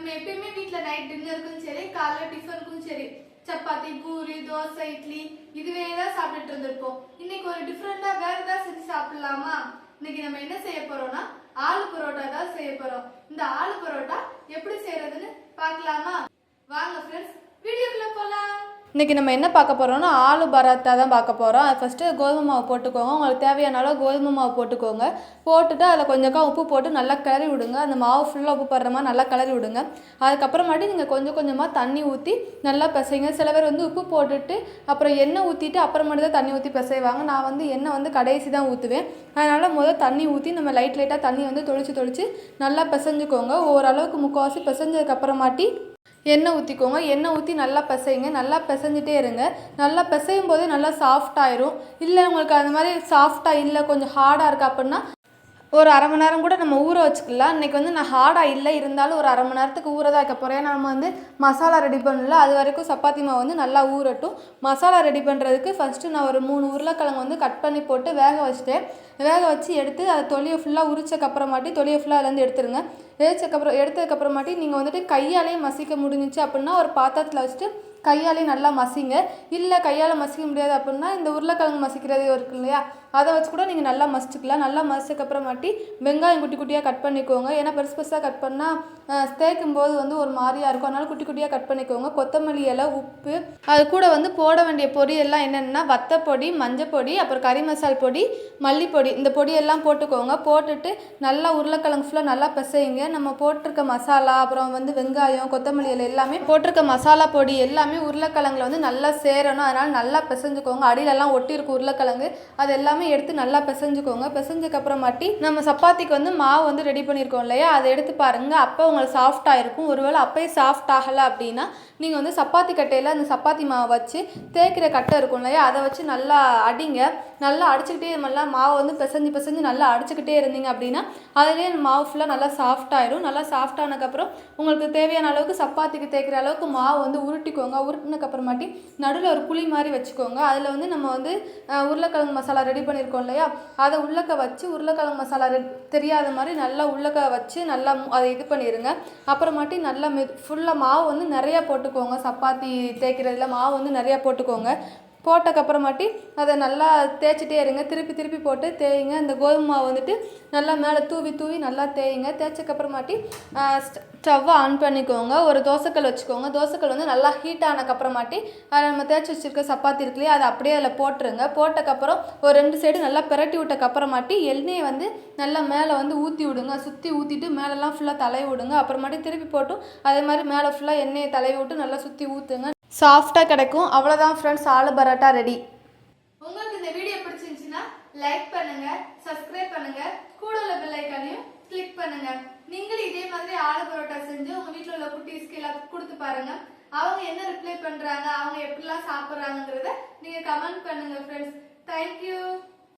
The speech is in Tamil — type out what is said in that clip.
நம்ம எப்பயுமே வீட்டில் நைட் டின்னருக்கும் சரி காலைல டிஃபனுக்கும் சரி சப்பாத்தி பூரி தோசை இட்லி இதுவே தான் சாப்பிட்டுட்டு இருந்திருப்போம். இன்னைக்கு ஒரு டிஃப்ரெண்டா வேற ஏதாவது செஞ்சு சாப்பிடலாமா? இன்னைக்கு நம்ம என்ன செய்ய போறோம்னா ஆலு பரோட்டா தான் செய்ய போறோம். இந்த ஆலு பரோட்டா எப்படி செய்யறதுன்னு பார்க்கலாமா? வாங்க ஃப்ரெண்ட்ஸ், வீடியோக்குள்ள போலாம். இன்றைக்கி நம்ம என்ன பார்க்க போகிறோம்னா ஆலு பரோட்டா தான் பார்க்க போகிறோம். அது ஃபஸ்ட்டு கோதுமை மாவு போட்டுக்கோங்க. உங்களுக்கு தேவையான அளவு கோதுமை மாவு போட்டுக்கோங்க. போட்டுட்டு அதில் கொஞ்சம் உப்பு போட்டு நல்லா கிளறி விடுங்க. அந்த மாவு ஃபுல்லாக உப்பு படுற மாதிரி நல்லா கிளறி விடுங்க. அதுக்கப்புறமாட்டி நீங்கள் கொஞ்சம் கொஞ்சமாக தண்ணி ஊற்றி நல்லா பிசைங்க. சில பேர் உப்பு போட்டுட்டு அப்புறம் எண்ணெய் ஊற்றிட்டு அப்புறமேட்டு தான் தண்ணி ஊற்றி பிசைவாங்க. நான் எண்ணெய் கடைசி தான் ஊற்றுவேன். அதனால் முதல் தண்ணி ஊற்றி நம்ம லைட்டாக தண்ணி தொளிச்சு நல்லா பிசைஞ்சுக்கோங்க. ஓரளவுக்கு முக்கால்வாசி பிசைஞ்சதுக்கப்புறமாட்டி எண்ணெய் ஊற்றிக்கோங்க. எண்ணெய் ஊற்றி நல்லா பிசைங்க. நல்லா பிசைஞ்சிட்டே இருங்க. நல்லா பிசையும் போதே நல்லா சாஃப்டாயிரும். இல்லை உங்களுக்கு அந்த மாதிரி சாஃப்டாக இல்லை கொஞ்சம் ஹார்டாக இருக்குது அப்படின்னா ஒரு அரை மணி நேரம் கூட நம்ம ஊற வச்சுக்கலாம். இன்றைக்கி நான் ஹார்டாக இல்லை இருந்தாலும் ஒரு அரை மணி நேரத்துக்கு ஊற தான் வைக்க போகிறேன். ஏன்னா நம்ம மசாலா ரெடி பண்ணல. அது வரைக்கும் சப்பாத்தி மாவு நல்லா ஊறட்டும். மசாலா ரெடி பண்ணுறதுக்கு ஃபஸ்ட்டு நான் ஒரு 3 உருளைக்கிழங்கு கட் பண்ணி போட்டு வேக வச்சுட்டேன். வேக வச்சு எடுத்து அதை தொலியை ஃபுல்லாக உரிச்சக்கப்புறமாட்டி தொலியை ஃபுல்லாக அதுலேருந்து எடுத்துருங்க. எடுத்ததுக்கப்புறமாட்டி நீங்கள் கையாலேயே மசிக்க முடிஞ்சிச்சு அப்படின்னா ஒரு பாத்திரத்தில் வச்சுட்டு கையாலே நல்லா மசிங்க. இல்லை கையால் மசிக்க முடியாது அப்படின்னா இந்த உருளைக்கிழங்கு மசிக்கிறது இருக்கு இல்லையா, அதை வச்சு கூட நீங்கள் நல்லா மசிச்சுக்கலாம். நல்லா மசிச்சக்கப்புறமாட்டி வெங்காயம் குட்டி குட்டியாக கட் பண்ணிக்கோங்க. ஏன்னா பெருசு பெருசாக கட் பண்ணால் தேய்க்கும் போது ஒரு மாதிரியாக இருக்கும். அதனால் குட்டி குட்டியாக கட் பண்ணிக்கோங்க. கொத்தமல்லி இலை, உப்பு, அது கூட போட வேண்டிய பொடி எல்லாம் என்னென்னா வத்தப்பொடி, மஞ்சள் பொடி, அப்புறம் கறி மசால் பொடி, மல்லிப்பொடி, இந்த பொடியெல்லாம் போட்டுக்கோங்க. போட்டுட்டு நல்லா உருளைக்கிழங்கு ஃபுல்லாக நல்லா பிசையுங்க. நம்ம போட்டிருக்க மசாலா அப்புறம் வெங்காயம் கொத்தமல்லி இலை எல்லாமே போட்டிருக்க மசாலா பொடி எல்லாமே உருளைக்கிழங்குல நல்லா சேரணும். அதனால் நல்லா பிசைஞ்சுக்கோங்க. அடியிலெல்லாம் ஒட்டி இருக்கும் உருளைக்கிழங்கு, அது எல்லாமே எடுத்து நல்லா பிசைஞ்சுக்கோங்க. பிசைஞ்சக்கப்புறமாட்டி நம்ம சப்பாத்திக்கு மாவு ரெடி பண்ணியிருக்கோம் இல்லையா, அதை எடுத்து பாருங்கள். அப்போ உங்களுக்கு சாஃப்டாக இருக்கும். ஒருவேளை அப்போயே சாஃப்ட் ஆகலை அப்படின்னா நீங்கள் சப்பாத்தி கட்டையில் அந்த சப்பாத்தி மாவை வச்சு தேய்க்கிற கட்டை இருக்கும் இல்லையா, அதை வச்சு நல்லா அடிங்க. நல்லா அடிச்சுக்கிட்டே நல்லா மாவு பிசைஞ்சு பிசைஞ்சு நல்லா அடிச்சுக்கிட்டே இருந்தீங்க அப்படின்னா அதுலேயே மாவு ஃபுல்லாக நல்லா சாஃப்டாயிடும். நல்லா சாஃப்டானதுக்கப்புறம் உங்களுக்கு தேவையான அளவுக்கு சப்பாத்திக்கு தேய்க்கிற அளவுக்கு மாவு உருட்டிக்கோங்க. உருட்டினதுக்கப்புறமாட்டி நடுவில் ஒரு குழி மாதிரி வச்சுக்கோங்க. அதில் நம்ம உருளைக்கிழங்கு மசாலா ரெடி பண்ணியிருக்கோம் இல்லையா, அதை உள்ளக்க வச்சு உருளைக்கிழங்கு மசாலா தெரியாத மாதிரி நல்லா உள்ளக்க வச்சு நல்லா அதை இது பண்ணிடுங்க. அப்புறமாட்டி நல்லா ஃபுல்லாக மாவு நிறையா போட்டுக்கோங்க. சப்பாத்தி தேய்க்கிறதுல மாவு நிறையா போட்டுக்கோங்க. போட்டக்கப்புறமாட்டி அதை நல்லா தேய்ச்சிட்டே இருங்க. திருப்பி திருப்பி போட்டு தேய்ங்க. அந்த கோதுமை மாவு நல்லா மேலே தூவி தூவி நல்லா தேய்ங்க. தேய்ச்சக்கப்புறமாட்டி ஸ்டவ்வை ஆன் பண்ணிக்கோங்க. ஒரு தோசைக்கல் வச்சுக்கோங்க. தோசைக்கல் நல்லா ஹீட் ஆனக்கப்புறமாட்டி அதை நம்ம தேய்ச்சி வச்சுருக்க சப்பாத்தி இருக்குல்லையே அதை அப்படியே அதில் போட்டுருங்க. போட்டக்கப்புறம் ஒரு 2 சைடு நல்லா பிரட்டி விட்டக்கப்புறமாட்டி எண்ணெயை நல்லா மேலே ஊற்றி விடுங்க. சுற்றி ஊற்றிட்டு மேலெல்லாம் ஃபுல்லாக தலை விடுங்க. அப்புறமாட்டி திருப்பி போட்டும் அதே மாதிரி மேலே ஃபுல்லாக எண்ணெயை தலை விட்டு நல்லா சுற்றி ஊற்றுங்க. சாஃப்டாக கிடைக்கும். அவ்வளோதான் ஃப்ரெண்ட்ஸ், ஆலு பரோட்டா ரெடி. உங்களுக்கு இந்த வீடியோ பிடிச்சிருந்துச்சுன்னா லைக் பண்ணுங்க, சப்ஸ்கிரைப் பண்ணுங்க, கூட உள்ள பெல் ஐகானையும் கிளிக் பண்ணுங்க. நீங்களும் இதே மாதிரி ஆலு பரோட்டா செஞ்சு உங்க வீட்டில் உள்ள குட்டீஸ்க்கு எல்லாம் கொடுத்து பாருங்க. அவங்க என்ன ரிப்ளை பண்றாங்க, அவங்க எப்படிலாம் சாப்பிட்றாங்கிறத நீங்க கமெண்ட் பண்ணுங்க ஃப்ரெண்ட்ஸ். தேங்க்யூ.